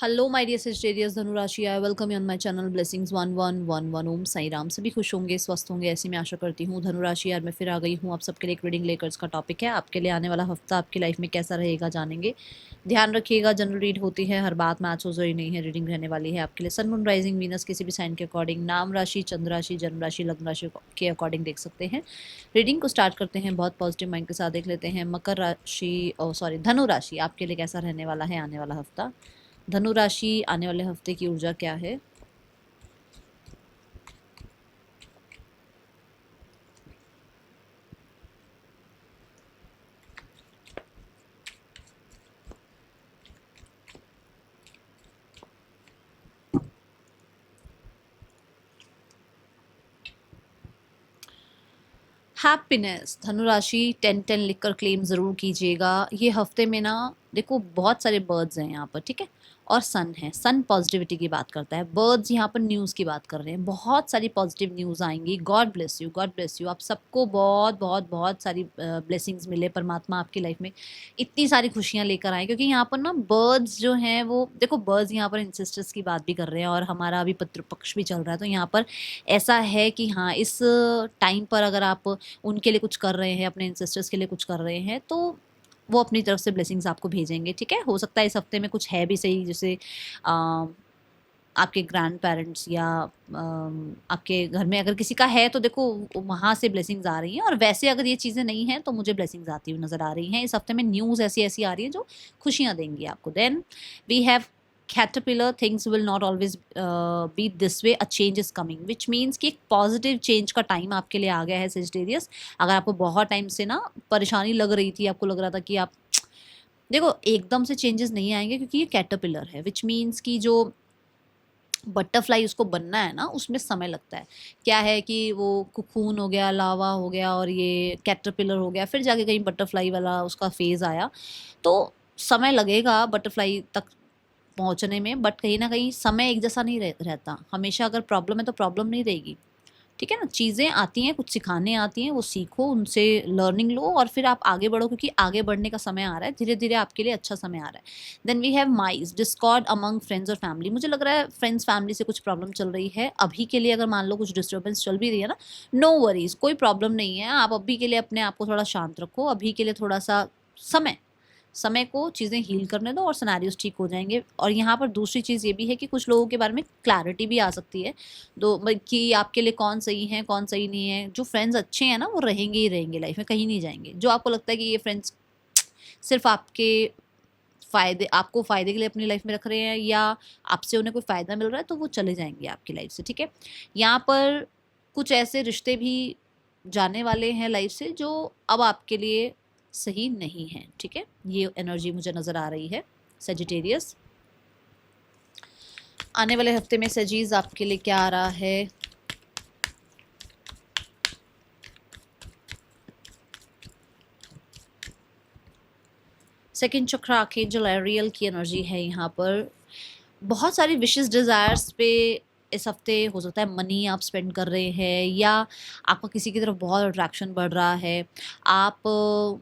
Hello my dear Sagittarius धनु राशि, I welcome you on my channel blessings 1111 ओम साई राम। सभी खुश होंगे, स्वस्थ होंगे, ऐसी मैं आशा करती हूँ। धनु राशि यार मैं फिर आ गई हूँ आप सबके लिए एक रीडिंग लेकर। इसका टॉपिक है आपके लिए आने वाला हफ्ता आपकी लाइफ में कैसा रहेगा, जानेंगे। ध्यान रखिएगा, जनरल रीड होती है, हर बात मैच हो जरूरी नहीं है। रीडिंग रहने वाली है आपके लिए सन मून राइजिंग वीनस किसी भी साइन के अकॉर्डिंग, नाम राशि, चंद्र राशि, जन्म राशि, लग्न राशि के अकॉर्डिंग देख सकते हैं। रीडिंग को स्टार्ट करते हैं, बहुत पॉजिटिव माइंड के साथ देख लेते हैं। मकर राशि सॉरी धनु राशि आपके लिए कैसा रहने वाला है आने वाला हफ्ता। धनु राशि आने वाले हफ्ते की ऊर्जा क्या है। हैप्पीनेस धनुराशि 10-10 लिखकर क्लेम ज़रूर कीजिएगा। ये हफ्ते में ना देखो बहुत सारे बर्ड्स हैं यहाँ पर, ठीक है, और सन है। सन पॉजिटिविटी की बात करता है, बर्ड्स यहाँ पर न्यूज़ की बात कर रहे हैं। बहुत सारी पॉजिटिव न्यूज़ आएंगी। God bless you, God bless you. आप सबको बहुत बहुत बहुत सारी ब्लेसिंग्स मिले, परमात्मा आपकी लाइफ में इतनी सारी खुशियाँ लेकर आए। क्योंकि यहाँ पर ना बर्ड्स जो हैं वो देखो, बर्ड्स यहाँ पर इंसेस्टर्स की बात भी कर रहे हैं और हमारा अभी पितृपक्ष भी चल रहा है। तो यहाँ पर ऐसा है कि हाँ, इस टाइम पर अगर आप उनके लिए कुछ कर रहे हैं, अपने एंसेस्टर्स के लिए कुछ कर रहे हैं, तो वो अपनी तरफ से ब्लेसिंग्स आपको भेजेंगे, ठीक है। हो सकता है इस हफ्ते में कुछ है भी सही, जैसे आपके ग्रैंड पेरेंट्स या आपके घर में अगर किसी का है तो देखो वहाँ से ब्लेसिंग्स आ रही हैं। और वैसे अगर ये चीज़ें नहीं हैं तो मुझे ब्लेसिंग्स आती हुई नज़र आ रही हैं। इस हफ्ते में न्यूज़ ऐसी ऐसी आ रही है जो खुशियाँ देंगी आपको। Then we have caterpillar, things will not always be this way, a change is coming, which means कि एक पॉजिटिव चेंज का टाइम आपके लिए आ गया है सेजिटेरियस। अगर आपको बहुत टाइम से ना परेशानी लग रही थी, आपको लग रहा था कि आप देखो एकदम से चेंजेस नहीं आएंगे क्योंकि ये कैटरपिलर है, विच मीन्स कि जो बटरफ्लाई उसको बनना है ना, उसमें समय लगता है। क्या है कि वो कुकून हो गया, लावा हो गया और ये कैटरपिलर हो गया, फिर जाके कहीं बटरफ्लाई वाला उसका फेज़ आया। तो समय लगेगा बटरफ्लाई तक पहुंचने में, बट कहीं ना कहीं समय एक जैसा नहीं रहता हमेशा। अगर प्रॉब्लम है तो प्रॉब्लम नहीं रहेगी, ठीक है ना। चीज़ें आती हैं, कुछ सिखाने आती हैं, वो सीखो, उनसे लर्निंग लो और फिर आप आगे बढ़ो, क्योंकि आगे बढ़ने का समय आ रहा है। धीरे धीरे आपके लिए अच्छा समय आ रहा है। Then we have mice discord among friends और फैमिली। मुझे लग रहा है फ्रेंड्स फैमिली से कुछ प्रॉब्लम चल रही है अभी के लिए। अगर मान लो कुछ डिस्टर्बेंस चल भी रही है ना, नो वरीज, कोई प्रॉब्लम नहीं है। आप अभी के लिए अपने आप को थोड़ा शांत रखो, अभी के लिए थोड़ा सा समय को चीज़ें हील करने दो और सिनेरियोस ठीक हो जाएंगे। और यहाँ पर दूसरी चीज़ ये भी है कि कुछ लोगों के बारे में क्लैरिटी भी आ सकती है दो कि आपके लिए कौन सही है कौन सही नहीं है। जो फ्रेंड्स अच्छे हैं ना वो रहेंगे ही रहेंगे लाइफ में, कहीं नहीं जाएंगे। जो आपको लगता है कि ये फ्रेंड्स सिर्फ आपके आपको फ़ायदे के लिए अपनी लाइफ में रख रहे हैं या आपसे उन्हें कोई फ़ायदा मिल रहा है, तो वो चले जाएंगे आपकी लाइफ से, ठीक है। यहाँ पर कुछ ऐसे रिश्ते भी जाने वाले हैं लाइफ से जो अब आपके लिए सही नहीं है, ठीक है। ये एनर्जी मुझे नज़र आ रही है सेजिटेरियस। आने वाले हफ्ते में सजीज आपके लिए क्या आ रहा है। सेकंड चक्र आर्कएंजल एरियल की एनर्जी है यहाँ पर। बहुत सारी विशेस डिज़ायर्स पे इस हफ्ते हो सकता है मनी आप स्पेंड कर रहे हैं या आपका किसी की तरफ बहुत अट्रैक्शन बढ़ रहा है। आप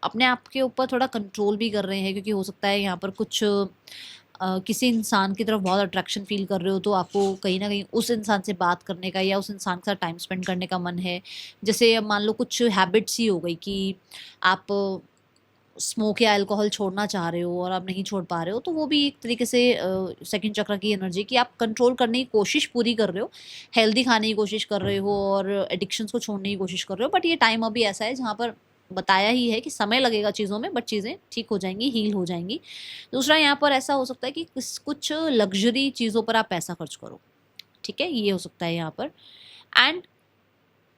अपने आप के ऊपर थोड़ा कंट्रोल भी कर रहे हैं, क्योंकि हो सकता है यहाँ पर कुछ किसी इंसान की तरफ बहुत अट्रैक्शन फील कर रहे हो, तो आपको कहीं ना कहीं उस इंसान से बात करने का या उस इंसान के साथ टाइम स्पेंड करने का मन है। जैसे मान लो कुछ हैबिट्स ही हो गई कि आप स्मोक या अल्कोहल छोड़ना चाह रहे हो और आप नहीं छोड़ पा रहे हो, तो वो भी एक तरीके से सेकंड चक्र की एनर्जी कि आप कंट्रोल करने की कोशिश पूरी कर रहे हो, हेल्दी खाने की कोशिश कर रहे हो और एडिक्शंस को छोड़ने की कोशिश कर रहे हो। बट ये टाइम अभी ऐसा है जहाँ पर बताया ही है कि समय लगेगा चीज़ों में, बट चीज़ें ठीक हो जाएंगी, हील हो जाएंगी। दूसरा यहाँ पर ऐसा हो सकता है कि कुछ लग्जरी चीज़ों पर आप पैसा खर्च करो, ठीक है, ये हो सकता है यहाँ पर। एंड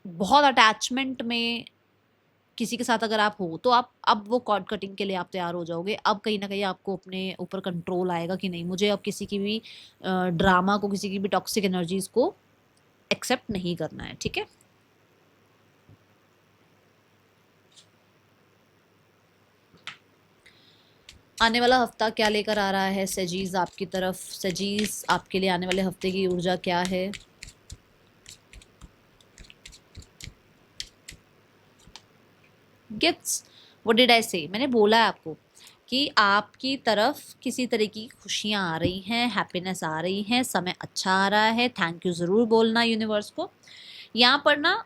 बहुत अटैचमेंट में किसी के साथ अगर आप हो तो आप अब वो कॉर्ड कटिंग के लिए आप तैयार हो जाओगे। अब कहीं ना कहीं आपको अपने ऊपर कंट्रोल आएगा कि नहीं, मुझे अब किसी की भी ड्रामा को, किसी की भी टॉक्सिक एनर्जीज को एक्सेप्ट नहीं करना है, ठीक है। आने वाला हफ्ता क्या लेकर आ रहा है सजीज आपकी तरफ। सजीज आपके लिए आने वाले हफ्ते की ऊर्जा क्या है। गिफ्ट्स, व्हाट डिड आई से, मैंने बोला है आपको कि आपकी तरफ किसी तरह की खुशियाँ आ रही हैं, हैप्पीनेस आ रही हैं, समय अच्छा आ रहा है। थैंक यू ज़रूर बोलना यूनिवर्स को। यहाँ पर ना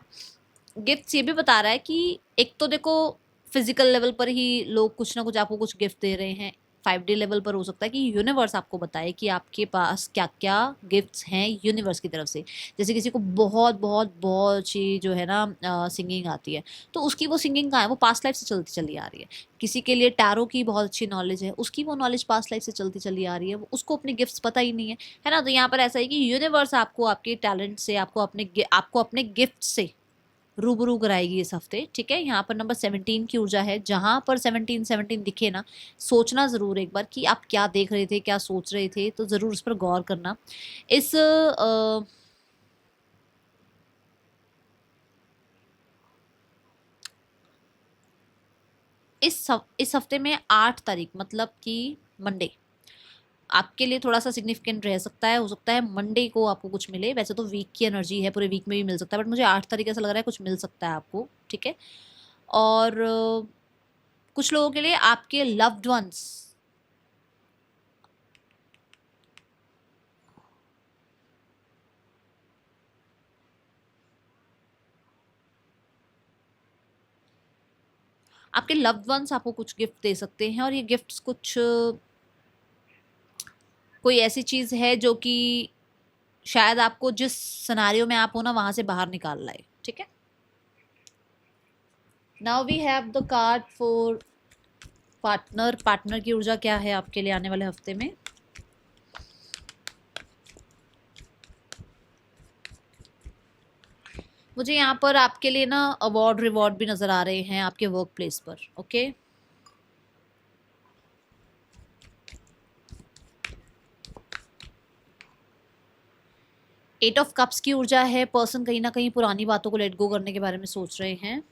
गिफ्ट्स ये भी बता रहा है कि एक तो देखो फिजिकल लेवल पर ही लोग कुछ ना कुछ आपको कुछ गिफ्ट दे रहे हैं। 5D लेवल पर हो सकता है कि यूनिवर्स आपको बताए कि आपके पास क्या क्या गिफ्ट्स हैं यूनिवर्स की तरफ से। जैसे किसी को बहुत बहुत बहुत अच्छी जो है ना सिंगिंग आती है, तो उसकी वो सिंगिंग कहाँ है, वो पास्ट लाइफ से चलती चली आ रही है। किसी के लिए टैरो की बहुत अच्छी नॉलेज है, उसकी वो नॉलेज पास्ट लाइफ से चलती चली आ रही है, उसको अपने गिफ्ट्स पता ही नहीं है ना। तो यहाँ पर ऐसा है कि यूनिवर्स आपको आपके टैलेंट से, आपको अपने गिफ्ट से रूबरू कराएगी इस हफ्ते, ठीक है। यहाँ पर नंबर 17 की ऊर्जा है, जहां पर 17 दिखे ना, सोचना जरूर एक बार कि आप क्या देख रहे थे, क्या सोच रहे थे, तो जरूर उस पर गौर करना। इस इस हफ्ते में 8 तारीख मतलब कि मंडे आपके लिए थोड़ा सा सिग्निफिकेंट रह सकता है। हो सकता है मंडे को आपको कुछ मिले। वैसे तो वीक की एनर्जी है, पूरे वीक में भी मिल सकता है, बट मुझे 8 तारीख ऐसा लग रहा है कुछ मिल सकता है आपको, ठीक है। और कुछ लोगों के लिए आपके लव्ड वंस आपको कुछ गिफ्ट दे सकते हैं, और ये गिफ्ट्स कुछ कोई ऐसी चीज है जो कि शायद आपको जिस सिनारियो में आप हो ना वहां से बाहर निकाल लाए, ठीक है। Now we have the card for partner की ऊर्जा क्या है आपके लिए आने वाले हफ्ते में। मुझे यहाँ पर आपके लिए ना अवार्ड रिवॉर्ड भी नजर आ रहे हैं आपके वर्क प्लेस पर, ओके। एट ऑफ कप्स की ऊर्जा है, पर्सन कहीं ना कहीं पुरानी बातों को लेट गो करने के बारे में सोच रहे हैं।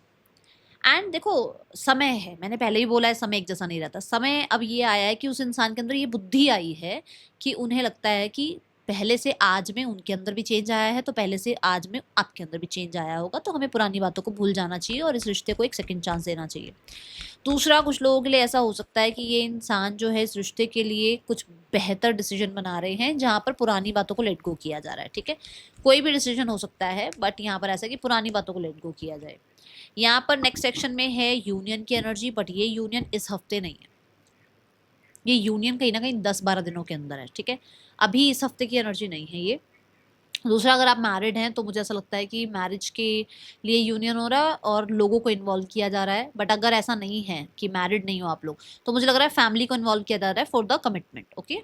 एंड देखो समय है, मैंने पहले ही बोला है समय एक जैसा नहीं रहता। समय अब ये आया है कि उस इंसान के अंदर ये बुद्धि आई है कि उन्हें लगता है कि पहले से आज में उनके अंदर भी चेंज आया है, तो पहले से आज में आपके अंदर भी चेंज आया होगा, तो हमें पुरानी बातों को भूल जाना चाहिए और इस रिश्ते को एक सेकंड चांस देना चाहिए। दूसरा, कुछ लोगों के लिए ऐसा हो सकता है कि ये इंसान जो है इस रिश्ते के लिए कुछ बेहतर डिसीजन बना रहे हैं, जहां पर पुरानी बातों को लेट गो किया जा रहा है, ठीक है। कोई भी डिसीजन हो सकता है, बट यहाँ पर ऐसा कि पुरानी बातों को लेट गो किया जाए। यहाँ पर नेक्स्ट सेक्शन में है यूनियन की एनर्जी, बट ये यूनियन इस हफ्ते नहीं है, ये यूनियन कहीं ना कहीं 10-12 दिनों के अंदर है, ठीक है। अभी इस हफ्ते की एनर्जी नहीं है ये। दूसरा, अगर आप मैरिड हैं तो मुझे ऐसा लगता है कि मैरिज के लिए यूनियन हो रहा है और लोगों को इन्वॉल्व किया जा रहा है। बट अगर ऐसा नहीं है कि मैरिड नहीं हो आप लोग, तो मुझे लग रहा है फैमिली को इन्वॉल्व किया जा रहा है for the commitment, okay.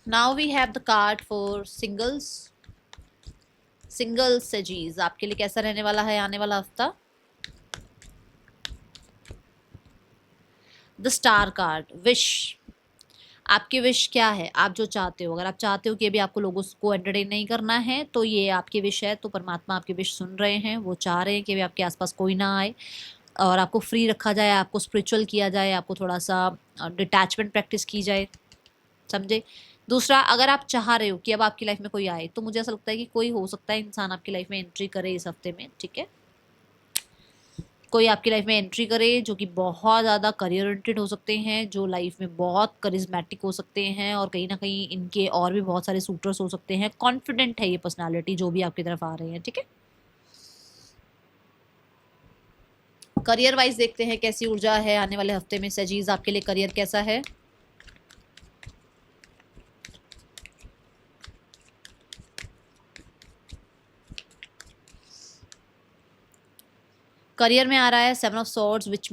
Now we have the card for singles सजीज आपके लिए कैसा रहने वाला है आने वाला हफ्ता। The star card, wish. आपकी विश क्या है, आप जो चाहते हो, अगर आप चाहते हो कि अभी आपको लोगों को एंटरटेन नहीं करना है, तो ये आपकी विश है। तो परमात्मा आपकी विश सुन रहे हैं, वो चाह रहे हैं कि अभी आपके आसपास कोई ना आए और आपको फ्री रखा जाए, आपको स्पिरिचुअल किया जाए, आपको थोड़ा सा डिटैचमेंट प्रैक्टिस की जाए, समझे। दूसरा, अगर आप चाह रहे हो कि अब आपकी लाइफ में कोई आए, तो मुझे ऐसा लगता है कि कोई हो सकता है इंसान आपकी लाइफ में एंट्री करे इस हफ्ते में, ठीक है। कोई आपकी लाइफ में एंट्री करे जो कि बहुत ज़्यादा करियर ओरिएंटेड हो सकते हैं, जो लाइफ में बहुत करिज्मेटिक हो सकते हैं, और कहीं ना कहीं इनके और भी बहुत सारे सूटर्स हो सकते हैं। कॉन्फिडेंट है ये पर्सनालिटी जो भी आपकी तरफ आ रहे हैं, ठीक है। करियर वाइज देखते हैं कैसी ऊर्जा है आने वाले हफ्ते में। सजीज आपके लिए करियर कैसा है। करियर में आ रहा है 7 ऑफ सॉर्ड्स, विच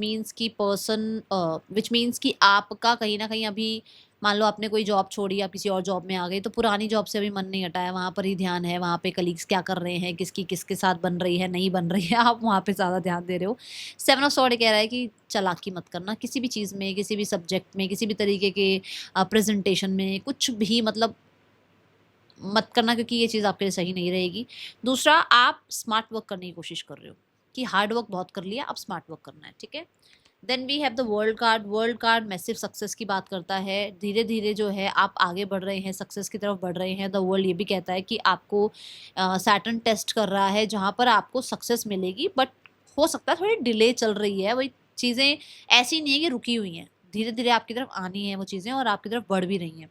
मीन्स कि आपका कहीं ना कहीं अभी, मान लो आपने कोई जॉब छोड़ी, आप किसी और जॉब में आ गए, तो पुरानी जॉब से अभी मन नहीं हटा है, वहाँ पर ही ध्यान है, वहाँ पे कलीग्स क्या कर रहे हैं, किसकी किसके साथ बन रही है, नहीं बन रही है, आप वहाँ पे ज़्यादा ध्यान दे रहे हो। 7 ऑफ सॉर्ड कह रहा है कि चालाकी मत करना किसी भी चीज़ में, किसी भी सब्जेक्ट में, किसी भी तरीके के प्रेजेंटेशन में, कुछ भी मतलब मत करना, क्योंकि ये चीज़ आपके लिए सही नहीं रहेगी। दूसरा, आप स्मार्ट वर्क करने की कोशिश कर रहे हो कि हार्ड वर्क बहुत कर लिया, अब स्मार्ट वर्क करना है, ठीक है। Then we have the world card massive success की बात करता है। धीरे धीरे जो है आप आगे बढ़ रहे हैं, सक्सेस की तरफ बढ़ रहे हैं। द वर्ल्ड ये भी कहता है कि आपको सैटर्न टेस्ट कर रहा है, जहाँ पर आपको सक्सेस मिलेगी, बट हो सकता है थोड़ी डिले चल रही है, वही चीज़ें ऐसी नहीं है कि रुकी हुई हैं, धीरे धीरे आपकी तरफ आनी है वो चीज़ें और आपकी तरफ बढ़ भी रही हैं।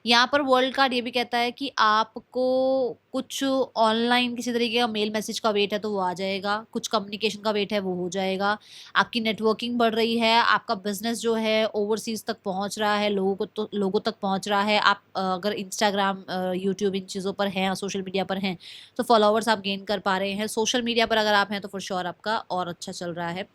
यहाँ पर वर्ल्ड कार्ड ये भी कहता है कि आपको कुछ ऑनलाइन किसी तरीके का मेल मैसेज का वेट है तो वो आ जाएगा, कुछ कम्युनिकेशन का वेट है वो हो जाएगा, आपकी नेटवर्किंग बढ़ रही है, आपका बिजनेस जो है ओवरसीज तक पहुंच रहा है, लोगों तक पहुंच रहा है। आप अगर इंस्टाग्राम यूट्यूब इन चीज़ों पर हैं, सोशल मीडिया पर हैं, तो फॉलोअर्स आप गेन कर पा रहे हैं। सोशल मीडिया पर अगर आप हैं तो फॉर श्योर आपका और अच्छा चल रहा है।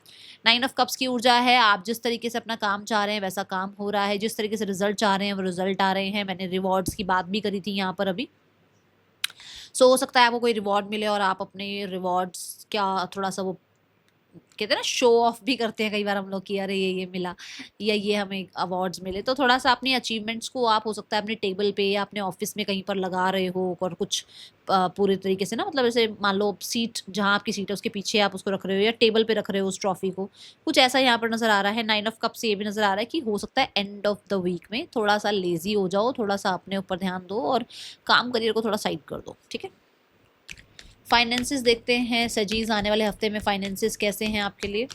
9 ऑफ कप्स की ऊर्जा है, आप जिस तरीके से अपना काम चाह रहे हैं वैसा काम हो रहा है, जिस तरीके से रिजल्ट चाह रहे हैं वो रिजल्ट आ रहे हैं। मैंने रिवॉर्ड्स की बात भी करी थी यहाँ पर अभी। सो हो सकता है आपको कोई रिवॉर्ड मिले और आप अपने रिवॉर्ड्स क्या थोड़ा सा वो कहते हैं ना शो ऑफ भी करते हैं कई बार हम लोग कि अरे ये मिला या ये हमें अवार्ड्स मिले, तो थोड़ा सा अपनी अचीवमेंट्स को आप हो सकता है अपने टेबल पे या अपने ऑफिस में कहीं पर लगा रहे हो और कुछ पूरे तरीके से ना, मतलब जैसे मान लो सीट जहाँ आपकी सीट है उसके पीछे आप उसको रख रहे हो या टेबल पे रख रहे हो उस ट्रॉफी को, कुछ ऐसा यहाँ पर नजर आ रहा है। 9 ऑफ कप से ये भी नजर आ रहा है कि हो सकता है एंड ऑफ द वीक में थोड़ा सा लेजी हो जाओ, थोड़ा सा अपने ऊपर ध्यान दो और काम करियर को थोड़ा साइड कर दो, ठीक है। फाइनेंसेस देखते हैं सजीज, आने वाले हफ्ते में फाइनेंसेस कैसे हैं आपके लिए।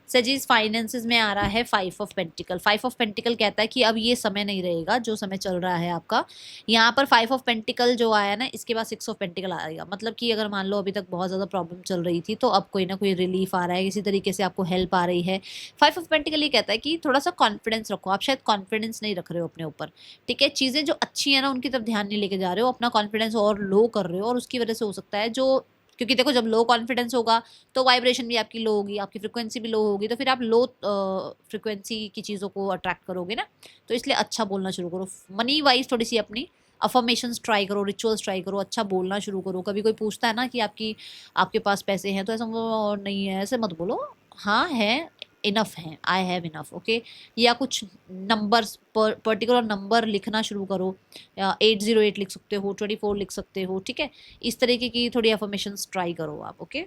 सजीज फाइनेंसेस में आ रहा है 5 ऑफ पेंटिकल। 5 ऑफ पेंटिकल कहता है कि अब ये समय नहीं रहेगा जो समय चल रहा है आपका। यहाँ पर 5 ऑफ पेंटिकल जो आया ना, इसके बाद 6 ऑफ पेंटिकल आएगा, मतलब कि अगर मान लो अभी तक बहुत ज़्यादा प्रॉब्लम चल रही थी तो अब कोई ना कोई रिलीफ आ रहा है, किसी तरीके से आपको हेल्प आ रही है। 5 ऑफ पेंटिकल ये कहता है कि थोड़ा सा कॉन्फिडेंस रखो, आप शायद कॉन्फिडेंस नहीं रख रहे हो अपने ऊपर, ठीक है। चीज़ें जो अच्छी है ना उनकी तरफ ध्यान नहीं लेके जा रहे हो, अपना कॉन्फिडेंस और लो कर रहे हो और उसकी वजह से हो सकता है जो, क्योंकि देखो जब लो कॉन्फिडेंस होगा तो वाइब्रेशन भी आपकी लो होगी, आपकी फ्रिक्वेंसी भी लो होगी, तो फिर आप लो फ्रिक्वेंसी की चीज़ों को अट्रैक्ट करोगे ना, तो इसलिए अच्छा बोलना शुरू करो। मनी वाइज थोड़ी सी अपनी अफर्मेशंस ट्राई करो, रिचुअल्स ट्राई करो, अच्छा बोलना शुरू करो। कभी कोई पूछता है ना कि आपके पास पैसे हैं तो ऐसा और नहीं है ऐसे मत बोलो, हाँ है, इनफ है, आई हैव इनफ, ओके। या कुछ नंबर्स पर्टिकुलर नंबर लिखना शुरू करो, 808 लिख सकते हो, 24 लिख सकते हो, ठीक है। इस तरीके की थोड़ी अफर्मेशंस ट्राई करो आप, ओके।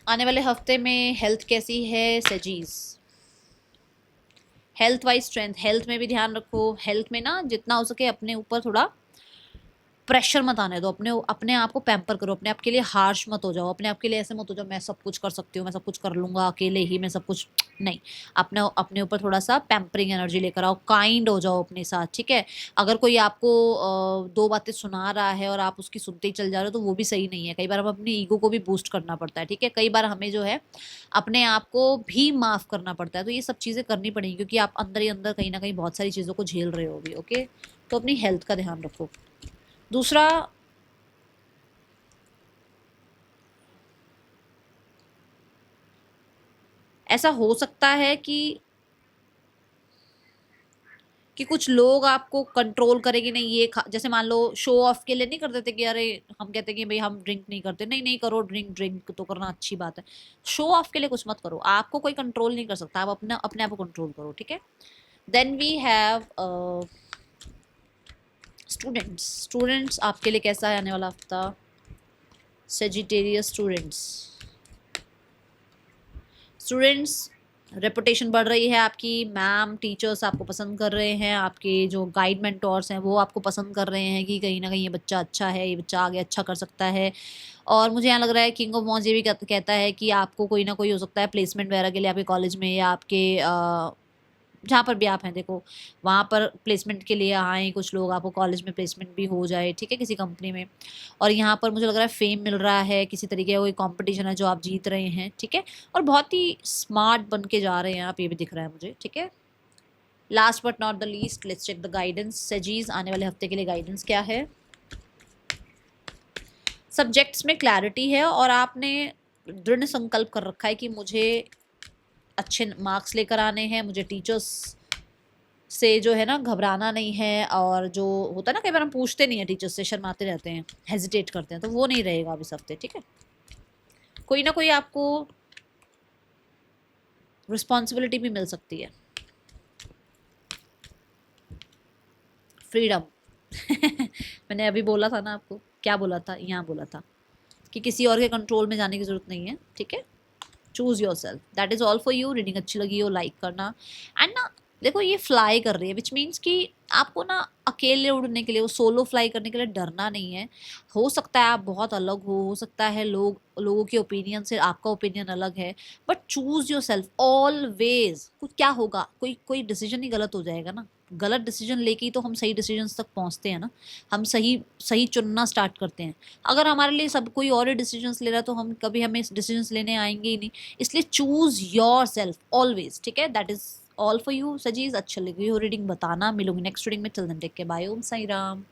आने वाले हफ्ते में हेल्थ कैसी है सजीज। हेल्थ वाइज स्ट्रेंथ, हेल्थ में भी ध्यान रखो। हेल्थ में ना जितना हो सके अपने ऊपर थोड़ा प्रेशर मत आने दो, अपने अपने आप को पैम्पर करो, अपने आप के लिए हार्श मत हो जाओ, अपने आप के लिए ऐसे मत हो जाओ मैं सब कुछ कर सकती हूँ, मैं सब कुछ कर लूँगा अकेले ही, मैं सब कुछ नहीं। अपने अपने ऊपर थोड़ा सा पैम्परिंग एनर्जी लेकर आओ, काइंड हो जाओ अपने साथ, ठीक है। अगर कोई आपको दो बातें सुना रहा है और आप उसकी सुनते ही चल जा रहे हो तो वो भी सही नहीं है। कई बार हम अपनी ईगो को भी बूस्ट करना पड़ता है, ठीक है। कई बार हमें जो है अपने आप को भी माफ़ करना पड़ता है, तो ये सब चीज़ें करनी पड़ेंगी क्योंकि आप अंदर ही अंदर कहीं ना कहीं बहुत सारी चीज़ों को झेल रहे हो भी, ओके। तो अपनी हेल्थ का ध्यान रखो। दूसरा, ऐसा हो सकता है कि कुछ लोग आपको कंट्रोल करेंगे, नहीं ये जैसे मान लो शो ऑफ के लिए नहीं कर देते कि अरे हम कहते हैं कि भाई हम ड्रिंक नहीं करते, नहीं नहीं करो ड्रिंक, ड्रिंक तो करना अच्छी बात है। शो ऑफ के लिए कुछ मत करो, आपको कोई कंट्रोल नहीं कर सकता, आप अपने अपने आप को कंट्रोल करो, ठीक है। Then we have students. Students आपके लिए कैसा है आने वाला हफ्ता। सेजिटेरियस स्टूडेंट्स, स्टूडेंट्स रेपुटेशन बढ़ रही है आपकी, मैम टीचर्स आपको पसंद कर रहे हैं, आपके जो गाइड मेंटोर्स हैं वो आपको पसंद कर रहे हैं कि कहीं ना कहीं ये बच्चा अच्छा है, ये बच्चा आगे अच्छा कर सकता है। और मुझे यहाँ लग रहा है किंग ऑफ वॉन्स ये भी कहता है कि आपको कोई ना कोई हो सकता है प्लेसमेंट वगैरह के लिए आपके कॉलेज में या आपके जहाँ पर भी आप हैं देखो वहाँ पर प्लेसमेंट के लिए आए कुछ लोग, आपको कॉलेज में प्लेसमेंट भी हो जाए, ठीक है, किसी कंपनी में। और यहाँ पर मुझे लग रहा है फेम मिल रहा है, किसी तरीके का कोई कंपटीशन है जो आप जीत रहे हैं, ठीक है। और बहुत ही स्मार्ट बन के जा रहे हैं आप, ये भी दिख रहा है मुझे, ठीक है। Last but not the least, let's check the guidance. सजीज आने वाले हफ्ते के लिए गाइडेंस क्या है। सब्जेक्ट्स में क्लैरिटी है और आपने दृढ़ संकल्प कर रखा है कि मुझे अच्छे मार्क्स लेकर आने हैं, मुझे टीचर्स से जो है ना घबराना नहीं है। और जो होता है ना कई बार हम पूछते नहीं है टीचर्स से, शर्माते रहते हैं, हेजिटेट करते हैं, तो वो नहीं रहेगा अब इस हफ्ते, ठीक है। कोई ना कोई आपको रिस्पॉन्सिबिलिटी भी मिल सकती है, फ्रीडम मैंने अभी बोला था ना आपको, क्या बोला था, यहाँ बोला था कि किसी और के कंट्रोल में जाने की जरूरत नहीं है, ठीक है। Choose your self, that is all for you. Reading अच्छी लगी हो लाइक करना। एंड ना देखो ये फ्लाई कर रही है विच मीन्स कि आपको ना अकेले उड़ने के लिए, वो सोलो फ्लाई करने के लिए डरना नहीं है। हो सकता है आप बहुत अलग हो सकता है लोगों के ओपिनियन से आपका ओपिनियन अलग है, but choose your self always. कुछ क्या होगा, कोई कोई डिसीजन ही गलत हो जाएगा ना, गलत डिसीजन लेके ही तो हम सही डिसीजन तक पहुंचते हैं ना, हम सही सही चुनना स्टार्ट करते हैं। अगर हमारे लिए सब कोई और ही डिसीजंस ले रहा है तो हम कभी हमें डिसीजंस लेने आएंगे ही नहीं। इसलिए चूज योर सेल्फ ऑलवेज, ठीक है। That is all for you सजीज। अच्छा लगी हो रीडिंग बताना, मिलूंगी नेक्स्ट रीडिंग में। Till then take care, bye, Om Sai Ram.